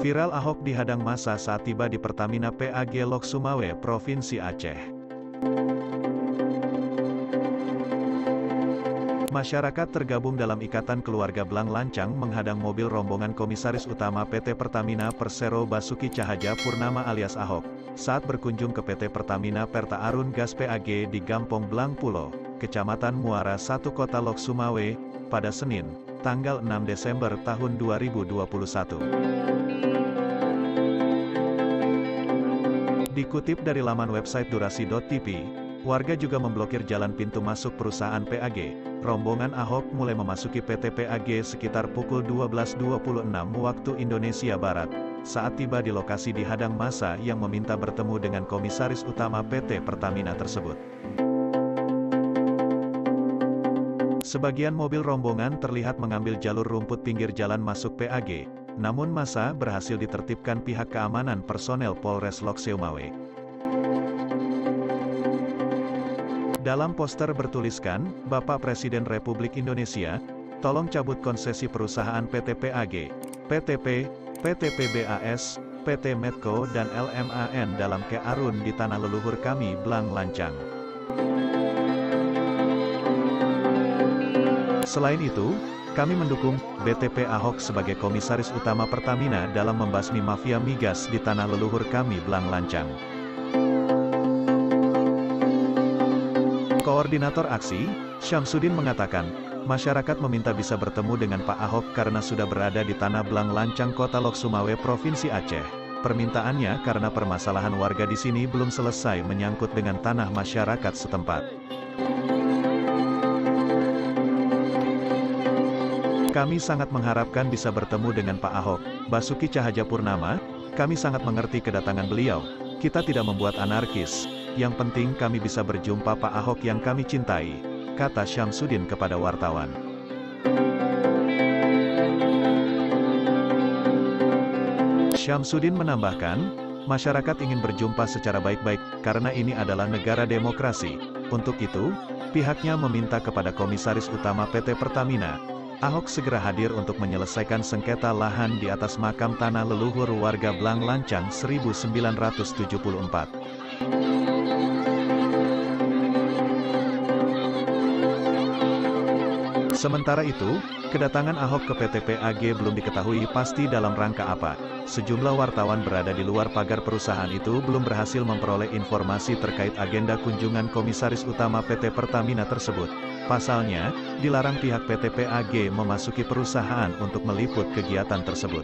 Viral Ahok dihadang massa saat tiba di Pertamina PAG Lok Sumawe, Provinsi Aceh. Masyarakat tergabung dalam Ikatan Keluarga Blang Lancang menghadang mobil rombongan Komisaris Utama PT Pertamina Persero Basuki Cahayapurnama alias Ahok, saat berkunjung ke PT Pertamina Perta Arun Gas PAG di Gampong Blang Pulo, Kecamatan Muara 1 Kota Lok Sumawe, pada Senin, tanggal 6 Desember tahun 2021. Dikutip dari laman website durasi.tv, warga juga memblokir jalan pintu masuk perusahaan PAG. Rombongan Ahok mulai memasuki PT PAG sekitar pukul 12.26 waktu Indonesia Barat. Saat tiba di lokasi dihadang massa yang meminta bertemu dengan Komisaris Utama PT Pertamina tersebut. Sebagian mobil rombongan terlihat mengambil jalur rumput pinggir jalan masuk PAG. Namun massa berhasil ditertibkan pihak keamanan personel Polres Lok Sumawe. Dalam poster bertuliskan, Bapak Presiden Republik Indonesia, tolong cabut konsesi perusahaan PT PAG, PTP, PT PBAS, PT Medco dan LMAN dalam Ke Arun di tanah leluhur kami Blang Lancang. Selain itu, kami mendukung BTP Ahok sebagai Komisaris Utama Pertamina dalam membasmi mafia migas di tanah leluhur kami Blang Lancang. Koordinator aksi, Syamsuddin mengatakan, masyarakat meminta bisa bertemu dengan Pak Ahok karena sudah berada di tanah Blang Lancang Kota Lok Sumawe Provinsi Aceh. Permintaannya karena permasalahan warga di sini belum selesai menyangkut dengan tanah masyarakat setempat. Kami sangat mengharapkan bisa bertemu dengan Pak Ahok, Basuki Cahayapurnama. Kami sangat mengerti kedatangan beliau. Kita tidak membuat anarkis. Yang penting kami bisa berjumpa Pak Ahok yang kami cintai, kata Syamsuddin kepada wartawan. Syamsuddin menambahkan, masyarakat ingin berjumpa secara baik-baik, karena ini adalah negara demokrasi. Untuk itu, pihaknya meminta kepada Komisaris Utama PT Pertamina, Ahok segera hadir untuk menyelesaikan sengketa lahan di atas makam tanah leluhur warga Blang Lancang 1974. Sementara itu, kedatangan Ahok ke PT PAG belum diketahui pasti dalam rangka apa. Sejumlah wartawan berada di luar pagar perusahaan itu belum berhasil memperoleh informasi terkait agenda kunjungan Komisaris Utama PT Pertamina tersebut. Pasalnya, dilarang pihak PT PAG memasuki perusahaan untuk meliput kegiatan tersebut.